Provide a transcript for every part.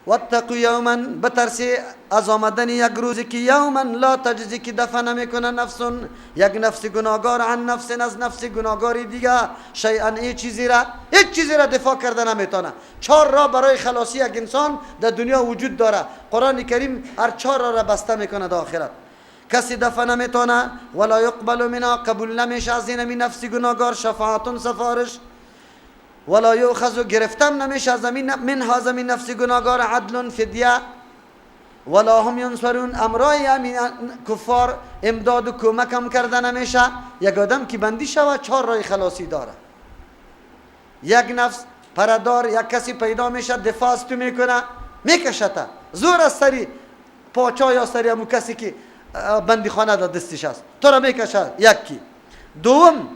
واتقوا یوما، بترسی از آمدن یک روزی که یوما لا تجزی، که دفع نمیکنه نفس، یک نفس گناهگار عن نفس، از نفس گناهگاری دیگه، شیئا هیچ چیزی را دفاع کرده نمیتونه. 4 راه برای خلاصی یک انسان در دنیا وجود داره. قرآن کریم هر 4 راه را بسته میکنه در آخرت. کسی دفع نمیتونه، ولا یقبل منها، قبول نمیشه از این نفس گناهگار، شفاعت، سفارش، ولا یؤخذ، گرفتم نمیشه از منها زمین نفس گناهگار، عدل، فدیه، ولا هم ینصرون، امرای همین کفار امداد و کمک هم کرده نمیشه. یک آدم که بندی شوه 4 راه خلاصی داره. یک نفس پردار، یک کسی پیدا میشه دفاع از تو میکنه، میکشته زور از سری پاچا یا سری همون کسی که بندی خانه در دستش است، تو را میکشه. یکی. دوم،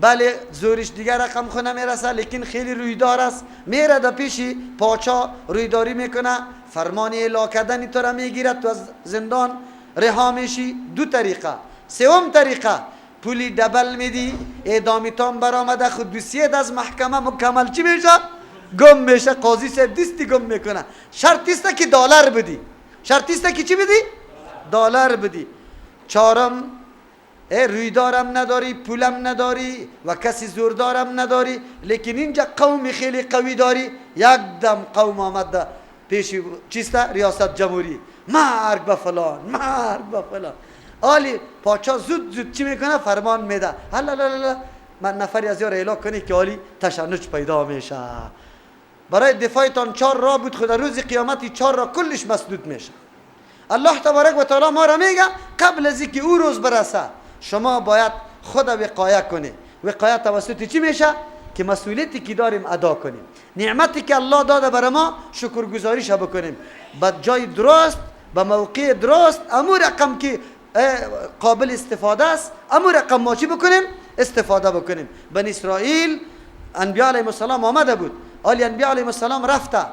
بله زورش دیگر رقم خونه میرسه، لیکن خیلی رویدار است، میره در پیشی پاچا رویداری میکنه، فرمان اعلا کردن تو را میگیرد، تو از زندان رها میشی. 2 طریقه. 3م طریقه، پولی دبل میدی، اعدامیتان برآمده، خوددوسیت از محکمه مکمل چی میشه؟ گم میشه. قاضی صاحب دستی گم میکنه. شرط است که دلار بدی. شرط است که چی بدی؟ دلار بدی. 4م، روی دارم نداری، پولم نداری و کسی زور دارم نداری، لیکن اینجا قوم خیلی قوی داری. یک دم قوم آمد پیش چیسته ریاست جمهوری، مرگ به فلان، مرگ به فلان. آلی پاچا زود چی میکنه؟ فرمان میده، هلا من نفری از یار اعلام کنی که آلی تشنج پیدا میشه. برای دفاعتان 4 راه بود، خدا روز قیامتی 4 راه کلش مسدود میشه. الله تبارک و تعالی ما را میگه قبل از اینکه او روز برسه شما باید خود وقایه کنی. وقایه توسط چی میشه؟ که مسئولیتی که داریم ادا کنیم. نعمتی که الله داده برای ما شکرگزاریش بکنیم، به جای درست، به موقع درست، امو رقم که قابل استفاده است، امو رقم ما چی بکنیم؟ استفاده بکنیم. بنی اسرائیل انبیاء علیهم السلام آمده بود، آلی انبیاء علیهم السلام رفته،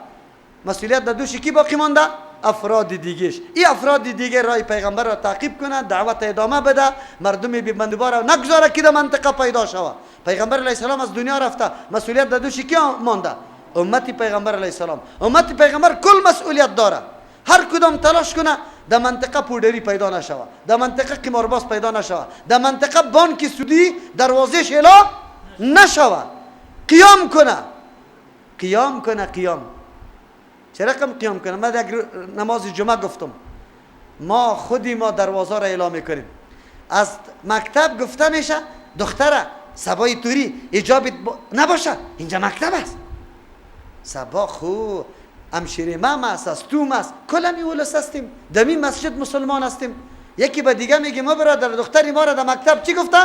مسئولیت در دوش کی باقی مانده؟ افراد دیگهش. این افراد دیگه رای پیغمبر را تعقیب کنه، دعوت ادامه بده، مردم بی بندوبار را نگذاره که در منطقه پیدا شوه. پیغمبر علیه السلام از دنیا رفته، مسئولیت در دوش کی مانده؟ امتی پیغمبر علیه السلام. امتی پیغمبر کل مسئولیت داره. هر کدام تلاش کنه در منطقه پودری پیدا نشوه، در منطقه قمارباز پیدا نشوه، در منطقه بانک سودی دروازهش اعلام نشوه. قیام کنه. چه رقم قیام کنم؟ من یک نماز جمعه گفتم ما خودی ما دروازه را اعلام میکنیم. از مکتب گفته میشه دختره صبای توری اجابت نباشه، اینجا مکتب است. صبا خو امشیره مام است، از توم است، کلمی ولس هستیم، دمی مسجد مسلمان هستیم. یکی به دیگه میگه ما برادر دختری ما را در مکتب چی گفته؟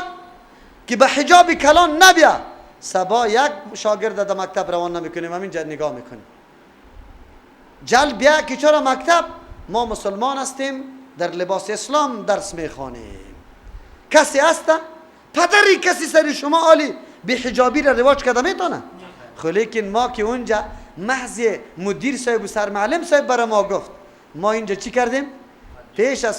که به حجاب کلان نبیا. صبا یک شاگرد در مکتب روان نمیکنیم، همینجا نگاه میکنیم. جل بیا که چرا مکتب ما مسلمان هستیم، در لباس اسلام درس میخوانیم. کسی هست؟ پدری کسی سری شما عالی بی حجابی را رواج کرده میتونه؟ خب لیکن ما که اونجا محض مدیر صاحب و سرمعلم صاحب برای ما گفت، ما اینجا چی کردیم؟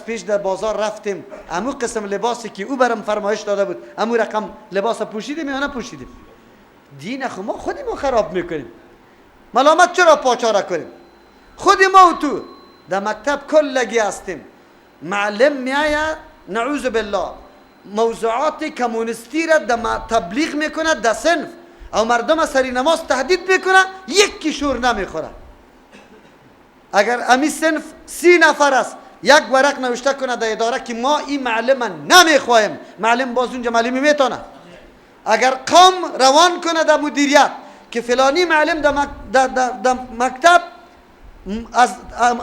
پیش در بازار رفتیم، امو قسم لباسی که او برام فرمایش داده بود امو رقم لباس پوشیدیم یا نپوشیدیم؟ دین خو ما خودی ما خراب میکنیم. ملامت چرا پاچاره کنیم؟ خودی ما و تو در مکتب کلگی هستیم. معلم میآید نعوذ بالله موضوعات کمونیستی را در تبلیغ میکنه در صنف، او مردم سری نماز تهدید میکنه، یکی شور نمیخوره. اگر امی صنف 30 نفر است یک ورق نوشته کنه در اداره که ما این معلم نمیخوایم، معلم باز اونجا معلمی میتونه. اگر قوم روان کنه در مدیریت که فلانی معلم در مکتب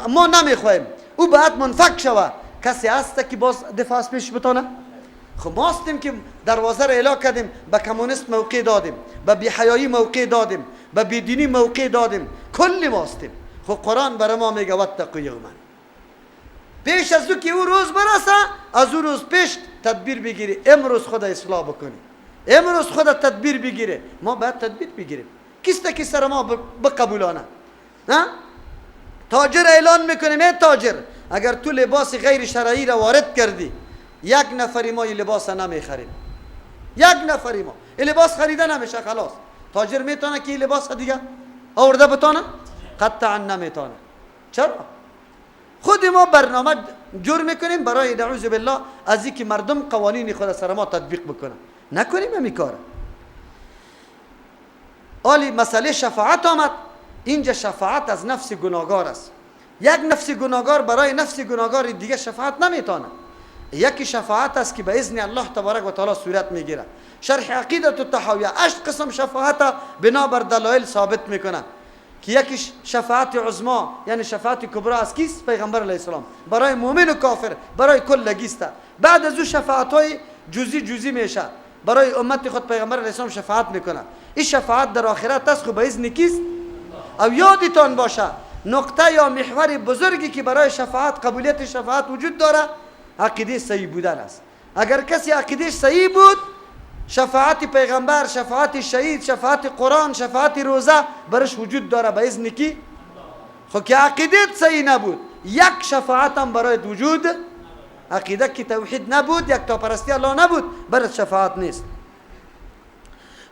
ما نمیخوایم، او باید منفک شوه، کسی هست که باز دفاع از پیش بتونه؟ خب ما هستیم که دروازه را اعلام کردیم، به کمونیست موقع دادیم، به بی‌حیایی موقع دادیم، به بیدینی موقع دادیم، کلی ما هستیم. خب قرآن برای ما میگه واتقوا یوما، پیش از او که او روز برسه از او روز پیش تدبیر بگیری. امروز خود اصلاح بکنی، امروز خود تدبیر بگیره. ما باید تدبیر بگیریم. کیسته که سر ما بقبولانه؟ تاجر اعلان میکنیم ای تاجر اگر تو لباس غیر شرعی را وارد کردی، یک نفری ما این لباس نمیخریم. یک نفری ما این لباس خریده نمیشه. خلاص تاجر میتونه که این لباس دیگه آورده بتونه؟ قطعا نمیتونه. چرا؟ خود ما برنامه جور میکنیم برای نعوذ بالله از اینکه مردم قوانین خود سر ما تطبیق بکنن. نکنیم همین کار. آلی مسئله شفاعت آمد. اینجا شفاعت از نفس گناهگار است. یک نفس گناهگار برای نفس گناهگار دیگه شفاعت نمیتونه. یکی شفاعت است که به اذن الله تبارک و تعالی صورت میگیره. شرح عقیده الطحاویه 8 قسم شفاعت بنابر دلایل ثابت میکنن که یکیش شفاعت عظما یعنی شفاعت کبرا است کیست؟ پیغمبر علیه السلام برای مؤمن و کافر برای کلگی است. بعد از او شفاعت های جزئی میشه برای امت خود پیغمبر علیه السلام شفاعت میکنه. این شفاعت در آخرت است خو به اذن کیست؟ او یادتان باشه نقطه یا محور بزرگی که برای شفاعت قبولیت شفاعت وجود داره عقیده صحیح بودن است. اگر کسی عقیدهش صحیح بود شفاعت پیغمبر، شفاعت شهید، شفاعت قرآن، شفاعت روزه برش وجود داره به اذن کی؟ خب که عقیدت صحیح نبود یک شفاعت هم برایت وجود عقیده که توحید نبود یک تا پرستی الله نبود برات شفاعت نیست.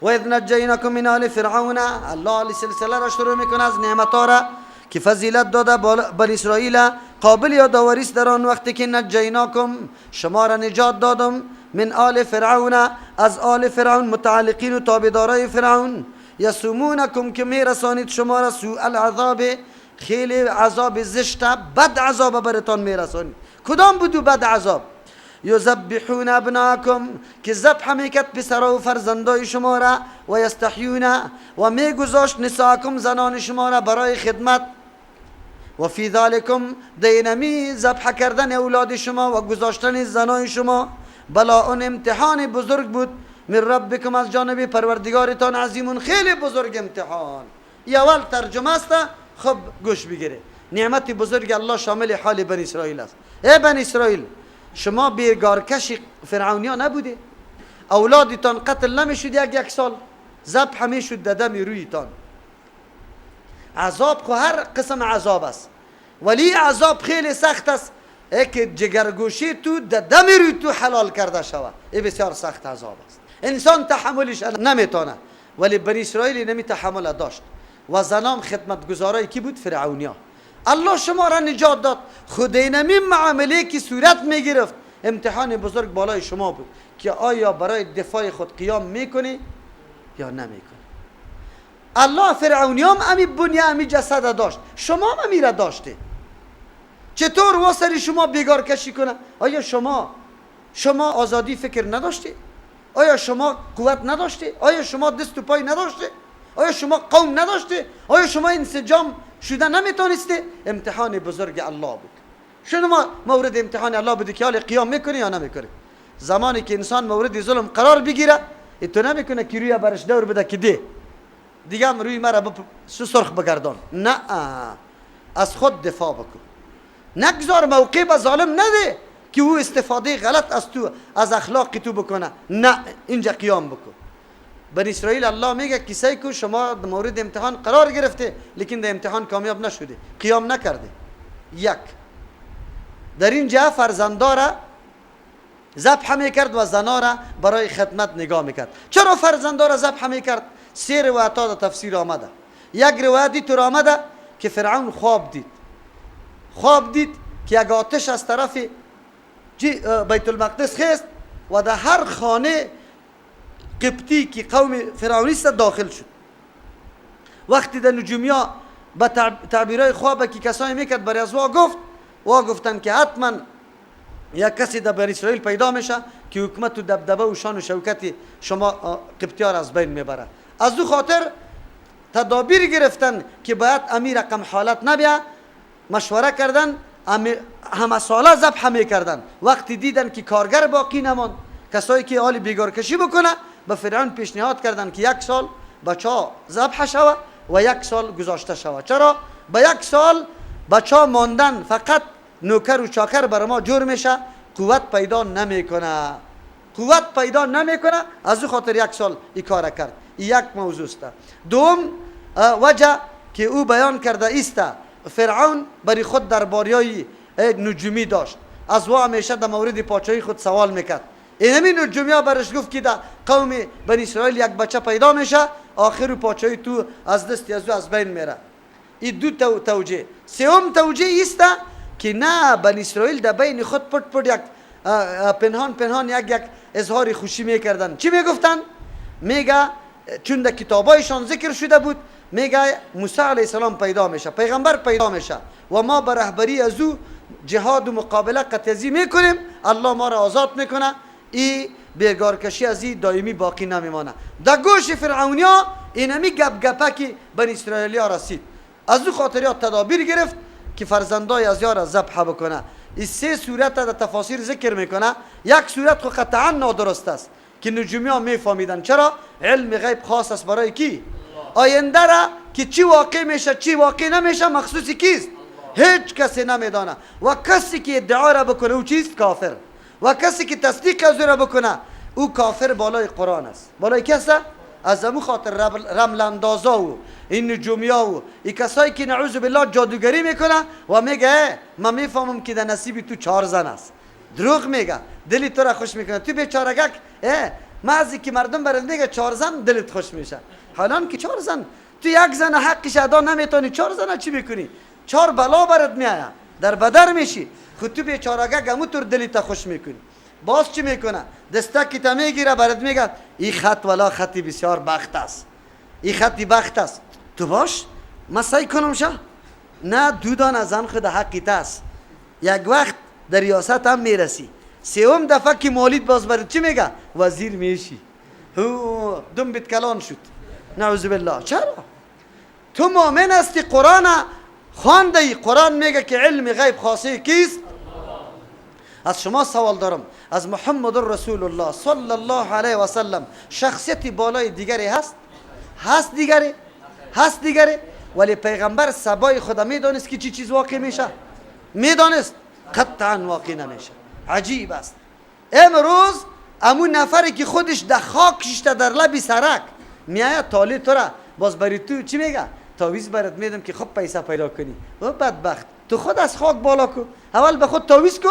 و اذ نجیناکم من آل فرعون الله علی سلسله را شروع میکنه از نعمتها را که فضیلت داده بنی اسرائیل قابل یادآوری است در آن وقتی که نجیناکم شما را نجات دادم من آل فرعون از آل فرعون متعلقین و تابعدارای فرعون یسومونکم که میرسانید شما را سوء العذاب خیلی عذاب زشت بد عذاب برتان میرسانید. کدام بودو بد عذاب؟ یذبحون ابناکم که ذبح میکرد پسرا و فرزندای شما را و یستحیون و میگذاشت نساکم زنان شما را برای خدمت و فی ذالکم دینمی ذبح کردن اولاد شما و گذاشتن زنان شما بلا اون امتحان بزرگ بود من ربکم از جانب پروردگارتان عظیمون خیلی بزرگ امتحان. اول ترجمه است خب گوش بگیره. نعمت بزرگ الله شامل حال بنی اسرائیل است. ای بنی اسرائیل شما بیگارکش فرعونیا نبوده؟ اولادتان قتل نمیشد یک سال ذبح میشد دم رویتان. عذاب خو هر قسم عذاب است ولی عذاب خیلی سخت است که جگرگوشی تو دم روی تو حلال کرده شود. این بسیار سخت عذاب است انسان تحملش نمیتونه ولی بنی اسرائیل نمی تحمل داشت و زنام خدمتگزارای کی بود؟ فرعونیا. الله شما را نجات داد. خود نمی معامله که صورت میگرفت امتحان بزرگ بالای شما بود که آیا برای دفاع خود قیام میکنی یا نمیکنی. الله فرعونیام امی بنیه امی جسد داشت شما هم امی را داشته. چطور واسری شما بیگار کشی کنه؟ آیا شما آزادی فکر نداشتی؟ آیا شما قوت نداشتی؟ آیا شما دست و پای نداشتی؟ آیا شما قوم نداشتی؟ آیا شما انسجام شده نمیتونستی؟ امتحان بزرگ الله بود. شما مورد امتحان الله بودی که حال قیام میکنی یا نمیکنی. زمانی که انسان مورد ظلم قرار بگیره تو نمیکنه که روی برش دور بده که ده دیگه هم روی مرا سرخ بگردان. نه از خود دفاع بکن. نگذار موقع به ظالم نده که او استفاده غلط از تو از اخلاق تو بکنه. نه اینجا قیام بکن. بنی اسرائیل الله میگه کسایی که شما مورد امتحان قرار گرفته لیکن در امتحان کامیاب نشده قیام نکرده. یک در اینجا فرزندا را ذبح میکرد و زنا را برای خدمت نگاه میکرد. چرا فرزندا را ذبح میکرد؟ 3 روایت‌ها در تفسیر آمده. یک روایتی تو آمده که فرعون خواب دید که یک آتش از طرف بیت المقدس خیست و در هر خانه قبطی که قوم فرعونیست داخل شد. وقتی در نجومیا به تعبیرهای خوابه که کسانی میکرد برای از گفتن که حتما یک کسی در بنی اسرائیل پیدا میشه که حکمت و دبدبه و شان و شوکت شما قبطی ها را از بین میبره. از دو خاطر تدابیر گرفتن که باید امیر رقم حالت نبیه. مشوره کردن همه ساله ذبح میکردن. وقتی دیدن که کارگر باقی نماند کسایی که حال بیگار کشی بکنه به فرعون پیشنهاد کردن که 1 سال بچه ها ذبح شوه و 1 سال گذاشته شوه. چرا؟ به 1 سال بچه ها ماندن فقط نوکر و چاکر بر ما جور میشه قوت پیدا نمیکنه. از او خاطر 1 سال این کار کرد. یک موضوع است. دوم وجه که او بیان کرده است فرعون برای خود درباریای نجومی داشت. از او همیشه در مورد پادشاهی خود سوال میکرد. این نجومیا برش گفت که در قوم بنی اسرائیل یک بچه پیدا میشه آخر پادشاهی تو از دست از بین میره. این دو توجیه. سوم توجیه است که نه بنی اسرائیل در بین خود پت پت یک پنهان یک اظهار خوشی میکردن. چی میگفتن؟ میگه چون در کتابایشان ذکر شده بود، میگه موسی علیه السلام پیدا میشه، پیغمبر پیدا میشه و ما به رهبری از او جهاد و مقابله قطعی میکنیم، الله ما را آزاد میکنه، این بیگارکشی از این دائمی باقی نمیمانه. در گوش فرعونیا اینمی گپ که بنی اسرائیلیا رسید، از او خاطر تدابیر گرفت که فرزندای از یار ذبح بکنه. این سه صورت در تفاسیر ذکر میکنه. یک صورت خو قطعا نادرست است که نجومی ها میفهمیدن. چرا؟ علم غیب خاص است برای کی؟ آینده را که چی واقع میشه چی واقع نمیشه مخصوصی کیست؟ هیچ کسی نمیدانه. و کسی که ادعا را بکنه او چیست؟ کافر. و کسی که تصدیق از او را بکنه او کافر بالای قرآن است. بالای کسی؟ از امو خاطر رمل اندازا و این نجومی ها و این کسایی که نعوذ بالله جادوگری میکنه و میگه من میفهمم که در نصیب تو 4 زن است. دروغ میگه، دلی تو را خوش میکنه. تو بیچارگک معزی که مردم برات میگه 4 زن دلت خوش میشه، حالان که 4 زن تو یک زن حقش ادا نمیتونی، 4 زن چی میکنی؟ 4 بلا برات میآید، در بدر میشی. خود تو بیچارگک همونطور دلت خوش میکنی. باز چی میکنه؟ دستکی تا میگیره برات میگه این خط ولا خطی بسیار بخت است، این خطی بخت است، تو باش من سعی کنم شه. نه دودان زن خود حقیت است. یک وقت در ریاست هم میرسی، سوم دفعه که مولید باز برات چی میگه؟ وزیر میشی. دم بیت کلان شد، نعوذ بالله. چرا؟ تو مؤمن هستی، قرآن خوانده، قرآن میگه که علم غیب خاصه کیست؟ از شما سوال دارم، از محمد رسول الله صلی الله علیه و سلم شخصیت بالای دیگری هست؟ هست دیگری؟ ولی پیغمبر سبای خدا میدانست که چی چیز واقع میشه؟ میدانست؟ قطعا واقع نمیشه. عجیب است. امروز امون نفری که خودش در خاک ششته در لبی سرک میآید تالی تو را باز بری تو چی میگه؟ تاویز برات میدم که خب پیسه پیدا کنی. و بدبخت تو خود از خاک بالا کو، اول به خود تاویز کو.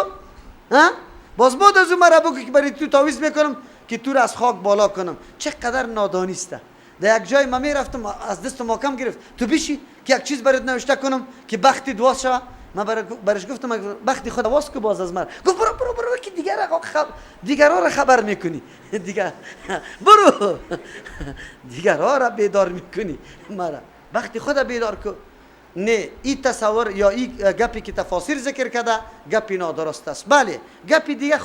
باز بعد از اون مرا بگو که برای تو تاویز میکنم که تو را از خاک بالا کنم. چقدر نادانیسته. در یک جای من میرفتم از دست محکم گرفت، تو بیشی که یک چیز برات نوشته کنم که بختی دواس شوه. من برش گفتم بختی خود واس کو باز از من. گفت برو که دیگرها را خبر میکنی. برو دیگرها را بیدار میکنی. مرا وقتی خود بیدار کو. نه این تصور یا این گپی که تفاسیر ذکر کرده گپی نادرست است. بله گپی دیگه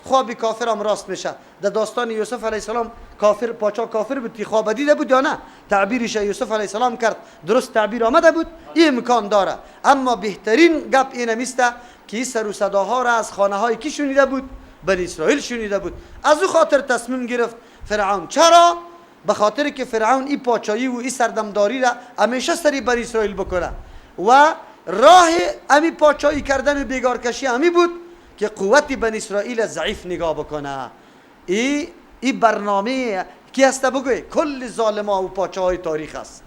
خواب کافر هم راست میشه. در داستان یوسف علیه السلام کافر پاچا کافر بود که خواب دیده بود یا نه؟ تعبیرش یوسف علیه السلام کرد، درست تعبیر آمده بود، این امکان داره. اما بهترین گپ اینه میسته که این سر و صداها را از خانه های کی شنیده بود؟ بنی اسرائیل شنیده بود. از او خاطر تصمیم گرفت فرعون. چرا؟ به خاطر که فرعون این پاچایی و این سردمداری را همیشه سری بنی اسرائیل بکنه و راه امی پاچایی کردن و بیگارکشی امی بود که قوت بنی اسرائیل ضعیف نگاه بکنه. این برنامه کی هست بگوی؟ کل ظالما و پاچاهای تاریخ است.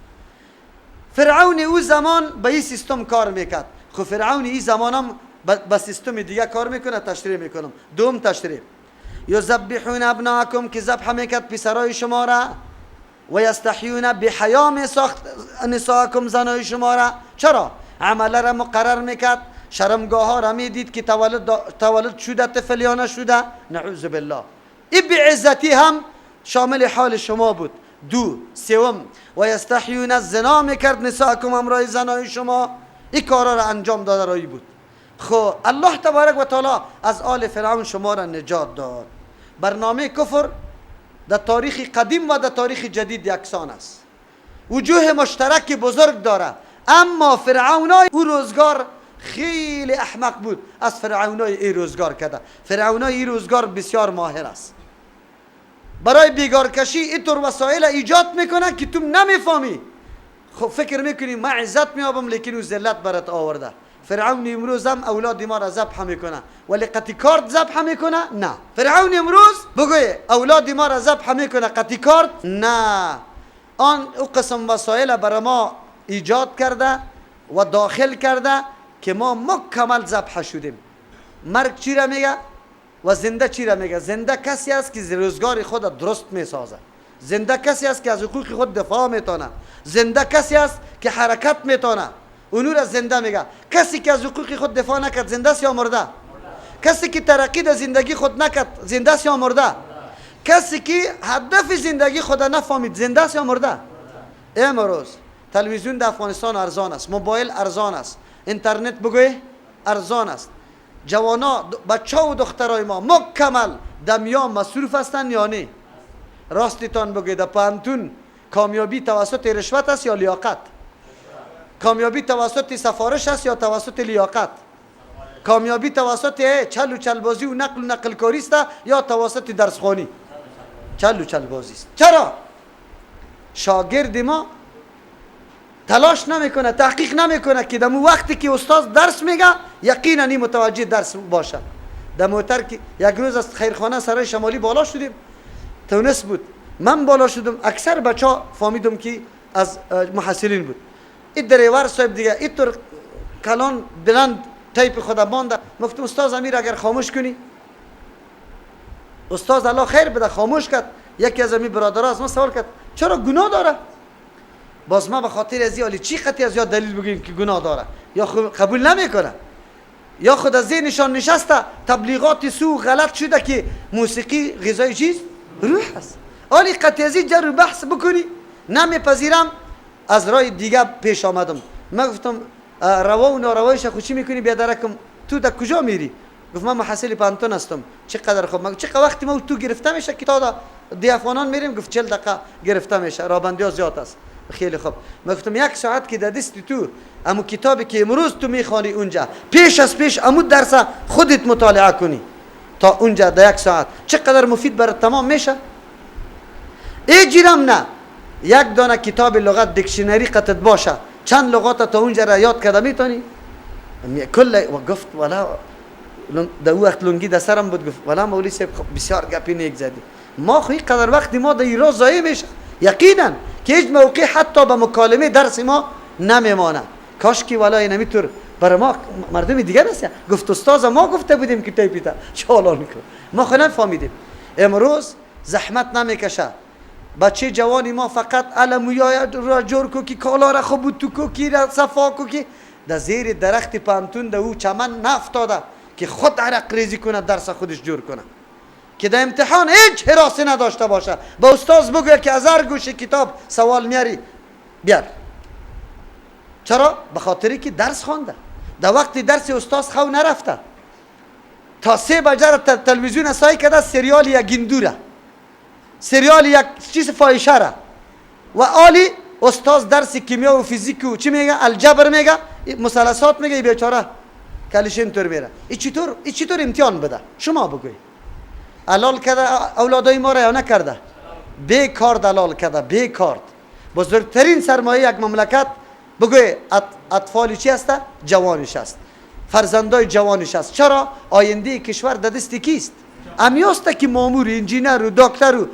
فرعون او زمان به این سیستم کار میکرد. خب فرعون این زمان هم به سیستم دیگه کار میکنه. تشریح میکنم. دوم تشریح یذبحون ابناءکم که ذبح میکرد پسرای شما را و یستحیون بحیا میساخت نساءکم زنای شما را. چرا؟ عمله را مقرر میکرد، شرمگاه ها را میدید که تولد شده طفلیانه شده. نعوذ بالله. این بعزتی هم شامل حال شما بود. سوم و یستحیون الزنا میکرد نساءکم امرای زنای شما. این کارا را انجام داده رایی بود. خب الله تبارک و تعالی از آل فرعون شما را نجات داد. برنامه کفر در تاریخ قدیم و در تاریخ جدید یکسان است، وجوه مشترک بزرگ داره. اما فرعونای او روزگار خیلی احمق بود از فرعونای این روزگار کرده. فرعونای این روزگار بسیار ماهر است. برای بیگارکشی اینطور وسایل ایجاد میکنه که تو نمیفهمی. خب فکر میکنی من عزت میابم، لیکن او ذلت برات آورده. فرعون امروز هم اولاد ما را ذبح میکنه ولی قطیکارد ذبح میکنه؟ نه. فرعون امروز بگوی اولاد ما را ذبح میکنه قطیکارد؟ نه. آن او قسم وسایل برای ما ایجاد کرده و داخل کرده که ما مکمل ذبح شدیم. مرگ چی را میگه و زنده چی را میگه؟ زنده کسی است که روزگار خود درست میسازه. زنده کسی است که از حقوق خود دفاع میتونه. زنده کسی است که حرکت میتونه. اونو را زنده میگه. کسی که از حقوق خود دفاع نکرد زنده است یا مرده؟ کسی که ترقی در زندگی خود نکرد زنده است یا مرده؟ کسی که هدف زندگی خود نفهمید زنده است یا مرده؟ امروز تلویزیون در افغانستان ارزان است، موبایل ارزان است، اینترنت بگوی ارزان است. جوانا بچه و دخترای ما مکمل دمیا مصروف هستند یا نه؟ راستیتان بگوید در پانتون کامیابی توسط رشوت است یا لیاقت؟ کامیابی توسط سفارش است یا توسط لیاقت؟ کامیابی توسط چل و چلبازی و نقل کاری است یا توسط درسخوانی؟ چل و چلبازی است. چرا؟ شاگرد ما تلاش نمیکنه، تحقیق نمیکنه که دمو وقتی که استاد درس میگه یقینا این متوجه درس باشه. دموتر که یک روز از خیرخانه سرای شمالی بالا شدیم، تونس بود، من بالا شدم، اکثر بچه ها فهمیدم که از محصلین بود. این دریور صاحب دیگه اینطور کلان بلند تایپ خدا بانده. گفتم استاد امیر اگر خاموش کنی، استاد الله خیر بده خاموش کرد. یکی از امی برادرها از من سوال کرد چرا گناه داره؟ باز ما به خاطر از این چی خطی از یا دلیل بگیم که گناه داره یا قبول نمیکنه یا خود از ذهنشان نشسته تبلیغات سو غلط شده که موسیقی غذای چیز روح است. حالی قطعی از این جر و بحث بکنی نمیپذیرم. از راه دیگه پیش آمدم، من گفتم روا و ناروایش خود چی میکنی بیادرکم؟ تو در کجا میری؟ گفت من محصل پانتون هستم. چقدر خوب. من چقدر وقتی ما تو گرفته میشه که تا دی افغانان میریم؟ گفت 40 دقیقه گرفته میشه، رابندی ها زیاد است. خیلی خوب. من گفتم یک ساعت که در دست تو امو کتابی که امروز تو میخوانی اونجا پیش از پیش امو درس خودت مطالعه کنی تا اونجا در یک ساعت چقدر مفید برات تمام میشه. ایجیرم نه یک دانه کتاب لغت دیکشنری قطعت باشه چند لغات تا اونجا را یاد کرده میتونی کل. و گفت والا در وقت لنگی در سرم بود. گفت والا مولوی صاحب بسیار گپی نیک زدی. ما خو قدر وقتی ما در ایران ضایع میشه یقینا که هیچ موقع حتی به مکالمه درس ما نمیمانه. کاش که والا این نمیطور برای ما مردم دیگه نیست. گفت استاد ما گفته بودیم که تایپیتا چالان کن ما خو نفهمیدیم. امروز زحمت نمیکشه. بچه جوانی ما فقط علمویا را جور کو که کالا را خوب تو کو کی را صفا کو کی در زیر درخت پانتون در او چمن نفتاده که خود عرق ریزی کنه درس خودش جور کنه که در امتحان هیچ حراسی نداشته باشه. با استاد بگوید که از هر گوشه کتاب سوال میاری بیار. چرا؟ به خاطری که درس خوانده. در وقت درس استاد خو نرفته تا 3 بجه تلویزیون سای کرده سریال یک گندوره، سریال یک چیز فایشه را و آلی استاد درس کیمیا و فیزیک و چی میگه الجبر میگه مثلثات میگه. بیچاره کلش اینطور میره. این چطور امتحان بده؟ شما بگوی حلال کرده اولادای ما را یا نکرده؟ بیکار دلال کرده. بیکار. بزرگترین سرمایه یک مملکت بگوی اطفالی چی هسته؟ جوانش است، فرزندای جوانش است. چرا؟ آینده کشور در دست کیست؟ امیاسته که مامور، انجینر و دکتر و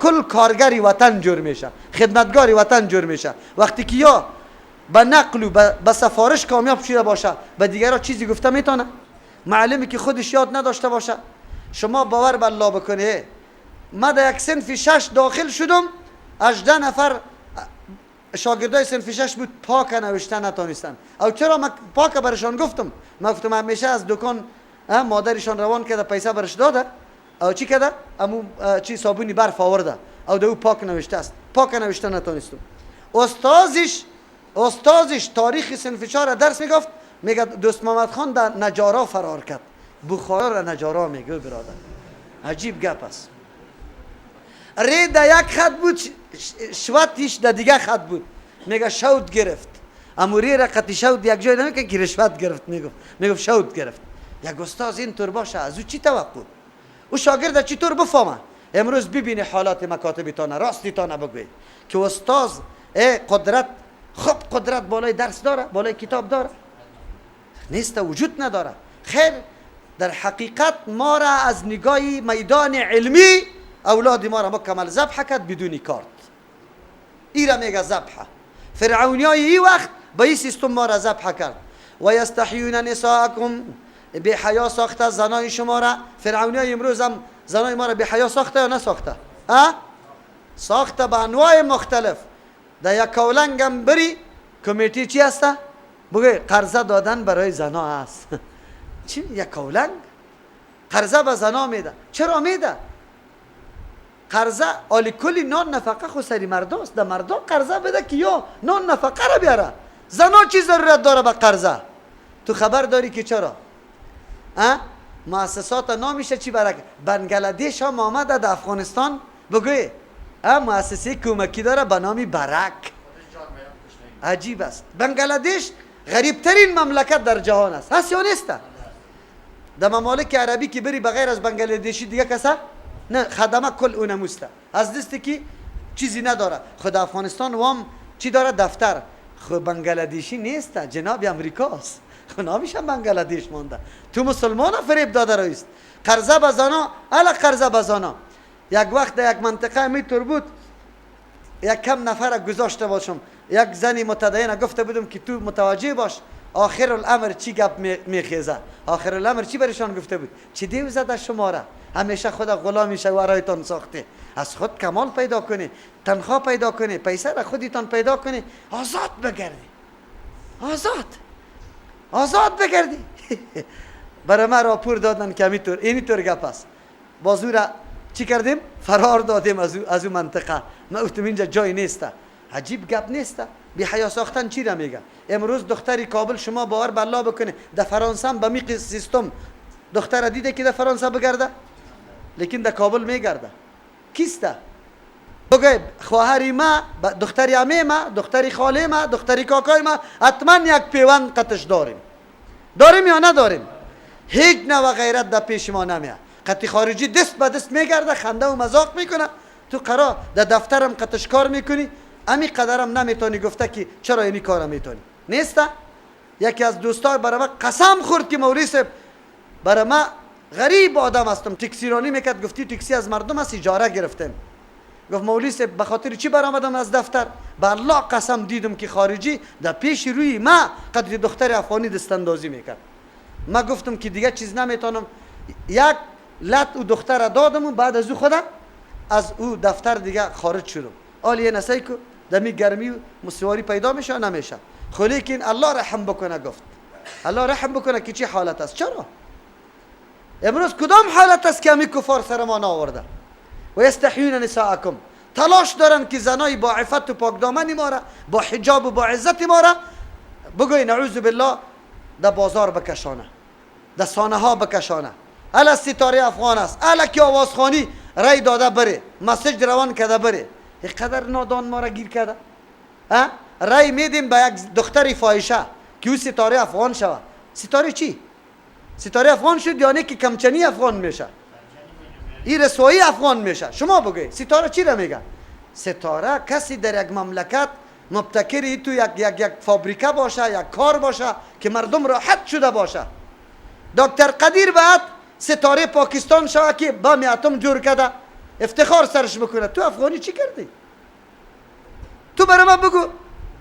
کل کارگری وطن جور میشه، خدمتگاری وطن جور میشه. وقتی که یا به نقل و به سفارش کامیاب شده باشه به دیگرها چیزی گفته میتونه؟ معلمی که خودش یاد نداشته باشه. شما باور به الله بکنه من در یک صنف 6 داخل شدم 18 نفر شاگردای صنف 6 بود پاک نوشتن نتونستن. او چرا من پاک برشان گفتم؟ من گفتم همیشه از دکان مادرشان روان کرده پیسه برش داده او چی کرده امو چی صابونی برف آورده او دو پاک نوشته است. پاک نوشته نتونستم. استادش تاریخ صنف 4 درس میگفت. میگه دوست محمد خان در نجارا فرار کرد. بخارا را نجارا میگه برادر. عجیب گپ است. ری در یک خط بود شوتش در دیگه خط بود. میگه شوت گرفت. اموری را قطی شوت یک جای نمیگه که رشوت گرفت. میگفت شوت گرفت. یک استاد اینطور باشه از او چی توقع؟ او شاگرد چطور بفهمه؟ امروز ببینی حالات مکاتبتان راستیتان بگوی که استاد قدرت خب قدرت بالای درس داره، بالای کتاب داره؟ نیست، وجود نداره. خیر در حقیقت ما را از نگاه میدان علمی اولاد ما را مکمل ذبح کرد بدون کارت. این را میگه ذبح. فرعونیای این وقت با این سیستم ما را ذبح کرد. و یستحیون نساءکم به حیا ساخته زنای شما را. فرعونیای امروز هم زنای ما را به حیا ساخته یا نساخته؟ ساخته به انواع مختلف. در یک کولنگ هم بری کمیتی چی هسته؟ بگوی قرضه دادن برای زنا هست. چی؟ یک کولنگ قرضه به زنا میده. چرا میده؟ قرضه آلی کلی نان نفقه خود سری مرداست. در مردا قرضه بده که یا نان نفقه را بیاره. زنا چی ضرورت داره به قرضه؟ تو خبر داری که چرا؟ مؤسسات نامیشه چی برک؟ بنگلادش هم آمده در افغانستان بگوی مؤسسه کمکی داره به نام برک. عجیب است. بنگلادش غریب ترین مملکت در جهان است. هست یا نیست؟ در ممالک عربی که بری بغیر از بنگلادشی دیگه کسا نه، خدمه کل اونموسته از دستی که چیزی نداره. خود افغانستان وام چی داره؟ دفتر. خود بنگلادشی نیست، جناب امریکاست. خود نامیشم بنگلادش مانده. تو مسلمان فریب داده رایست. قرضه بزانا الا قرضه بزانا. یک وقت در یک منطقه میتور بود، یک کم نفر گذاشته باشم، یک زنی متدین گفته بودم که تو متوجه باش آخر الامر چی گپ میخیزه. آخر الامر چی برشان گفته بود؟ چی دیو زده شما را؟ همیشه خدا غلامی شوارایتان ساخته. از خود کمال پیدا کنی، تنخواه پیدا کنی، پیسه را خودیتان پیدا کنی، آزاد بگردی. آزاد بگردی. برای ما راپور دادن که اینی طور گپ است. بازو را چی کردیم؟ فرار دادیم از اون منطقه. ما گفتم اینجا جای نیسته. عجیب گپ نیسته. بی حیا ساختن چی را میگه؟ امروز دختری کابل شما باور بالله بکنه در فرانسه هم به می سیستم دختر دیده که در فرانسه بگرده، لیکن در کابل میگرده. کیسته؟ بگه خواهری ما، دختری عمه ما، دختری خاله ما، دختری کاکای ما، حتما یک پیوند قطش داریم یا نداریم؟ هیچ نوع غیرت در پیش ما نمیاد. قطی خارجی دست به دست میگرده، خنده و مذاق میکنه. تو قرار در دفترم قطش کار میکنی، امی قدرم نمیتونی گفته که چرا اینی کارم میتونی. نیسته؟ یکی از دوستای برای ما قسم خورد که مولوی صاحب برای ما غریب آدم هستم، تاکسی رانی میکرد، گفتی تاکسی از مردم است اجاره گرفتم. گفت مولوی صاحب به خاطر چی برآمدم از دفتر؟ به الله قسم دیدم که خارجی در پیش روی ما قدر دختر افغانی دست اندازی میکرد. ما گفتم که دیگه چیز نمیتونم، یک لط او دختر دادم و بعد از او خودم از او دفتر دیگه خارج شدم. آلیه نسایی که دمی گرمی و مسواری پیدا میشه نمیشه. خو لیکن الله رحم بکنه. گفت الله رحم بکنه که چی حالت است. چرا امروز کدام حالت است که همی کفار سر ما ناورده؟ و یستحیون نساءکم، تلاش دارن که زنای با عفت و پاک دامنی ما را، با حجاب و با عزت ما را بگوی نعوذ بالله در بازار بکشانه، در سانه ها بکشانه. الا ستاره افغان است، الا که آوازخوانی رای داده بره، مسیج روان کرده بره. اینقدر نادان ما را گیر کرده. رای میدیم به یک دختری فاحشه که او ستاره افغان شود. ستاره چی؟ ستاره افغان شد یعنی که کمچنی افغان میشه، این رسوایی افغان میشه. شما بگوی ستاره چی را میگه؟ ستاره کسی در یک مملکت مبتکری تو یک فابریکه باشه، یک کار باشه که مردم راحت شده باشه. دکتر قدیر بعد ستاره پاکستان شود که بم اتم جور کرده، افتخار سرش بکنه. تو افغانی چی کردی؟ تو برای ما بگو.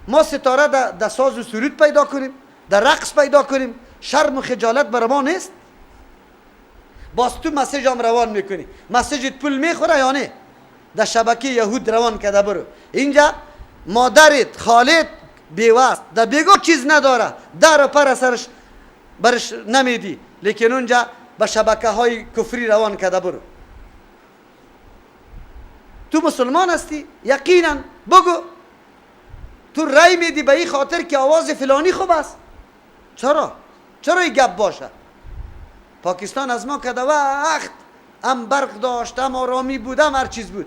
ما ستاره در ساز و سرود پیدا کنیم، در رقص پیدا کنیم. شرم و خجالت برای ما نیست؟ باز تو مسیج هم روان میکنی، مسیجت پول میخوره یا نه؟ در شبکه یهود روان کرده برو. اینجا مادرت خالت بیواست، در بیگو چیز نداره، در و پر سرش برش نمیدی، لیکن اونجا به شبکه های کفری روان کرده برو. تو مسلمان هستی؟ یقینا بگو. تو رای میدی به این خاطر که آواز فلانی خوب است. چرا این گپ باشه؟ پاکستان از ما کده وقت هم برق داشت، هم آرامی بود، هم هر چیز بود.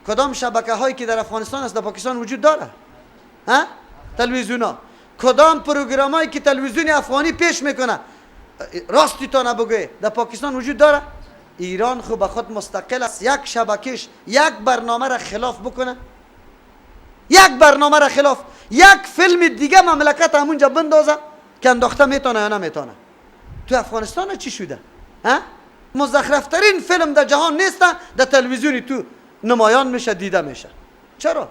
کدام شبکه هایی که در افغانستان است در پاکستان وجود داره؟ تلویزیون ها. کدام پروگرام هایی که تلویزیون افغانی پیش میکنه راستی تا نبگه در پاکستان وجود داره؟ ایران خود به خود مستقل است. یک شبکش یک برنامه را خلاف بکنه، یک برنامه را خلاف، یک فیلم دیگه مملکت همونجا بندازه که انداخته میتونه یا نمیتونه. تو افغانستان چی شده؟ مزخرفترین فیلم در جهان نیست، در تلویزیونی تو نمایان میشه، دیده میشه. چرا؟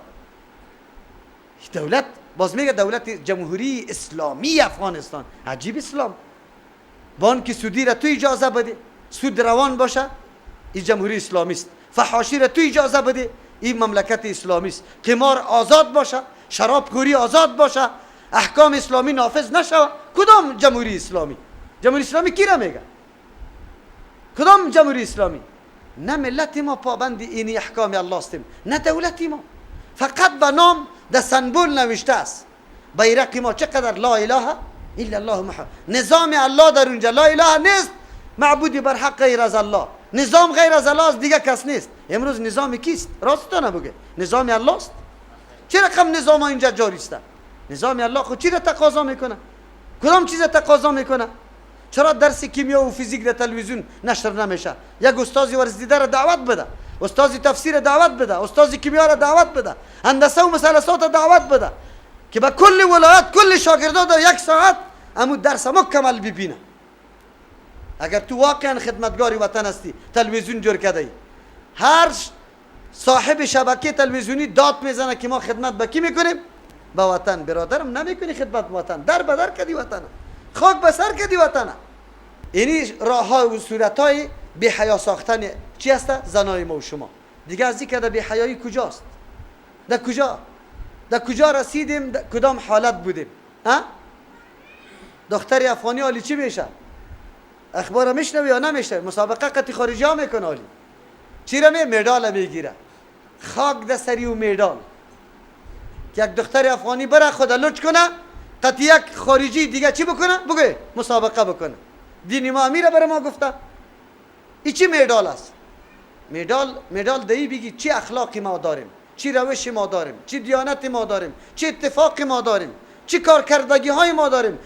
دولت باز میگه دولت جمهوری اسلامی افغانستان. عجیب اسلام. بانک سودی را تو اجازه بده سود روان باشه، این جمهوری اسلامی است. فحاشی را تو اجازه بده این مملکت اسلامی است. قمار آزاد باشه، شرابخوری آزاد باشه، احکام اسلامی نافذ نشه. کدام جمهوری اسلامی؟ جمهوری اسلامی کی را میگه؟ کدام جمهوری اسلامی؟ نه ملت ما پابند این احکام الله هستیم، نه دولت ما. فقط به نام در سنبول نوشته است. بیرق ما چقدر لا اله الا الله محمد. نظام الله در اونجا لا اله نیست، معبودی بر حق غیر از الله. نظام غیر از الله است، دیگه کس نیست. امروز نظام کیست؟ راستانه بگه نظام الله است. چه رقم نظام ها اینجا جاری است؟ نظام الله خود چی را تقاضا میکنه؟ کدام چیز تقاضا میکنه؟ چرا درس کیمیا و فیزیک در تلویزیون نشر نمیشه؟ یک استاد ورزیده را دعوت بده، استاد تفسیر دعوت بده، استاد کیمیا را دعوت بده، هندسه و مثلثات دعوت بده که به کل ولایت کل شاگردا در یک ساعت امو درس مکمل ببینه. اگر تو واقعا خدمتگاری وطن هستی، تلویزیون جور کرده ای، هر صاحب شبکه تلویزیونی داد میزنه که ما خدمت به کی میکنیم؟ به وطن. برادرم نمیکنی خدمت به وطن، در بدر کردی وطن، خاک بسر کردی وطن. اینی راه ها و صورت های بی حیا ساختن چی هست؟ زنای ما و شما. دیگه از این که بی حیایی کجاست؟ در کجا رسیدیم؟ کدام حالت بودیم؟ ها؟ دختر افغانی حالی چی میشه؟ اخبار میشنوی یا نمیشنوی؟ مسابقه قطعی خارجی ها میکنه، حالی چی را مدال میگیره. خاک در سری و مدال. که یک دختر افغانی بره خود لچ کنه، قطعی یک خارجی دیگه چی بکنه؟ بگه مسابقه بکنه. دین ما امیره برای ما گفته. این چی مدال است؟ مدال دهی بگی چی اخلاقی ما داریم، چی روش ما داریم، چی دیانت ما داریم، چی اتفاق ما داریم، چی کارکردگی های ما داریم.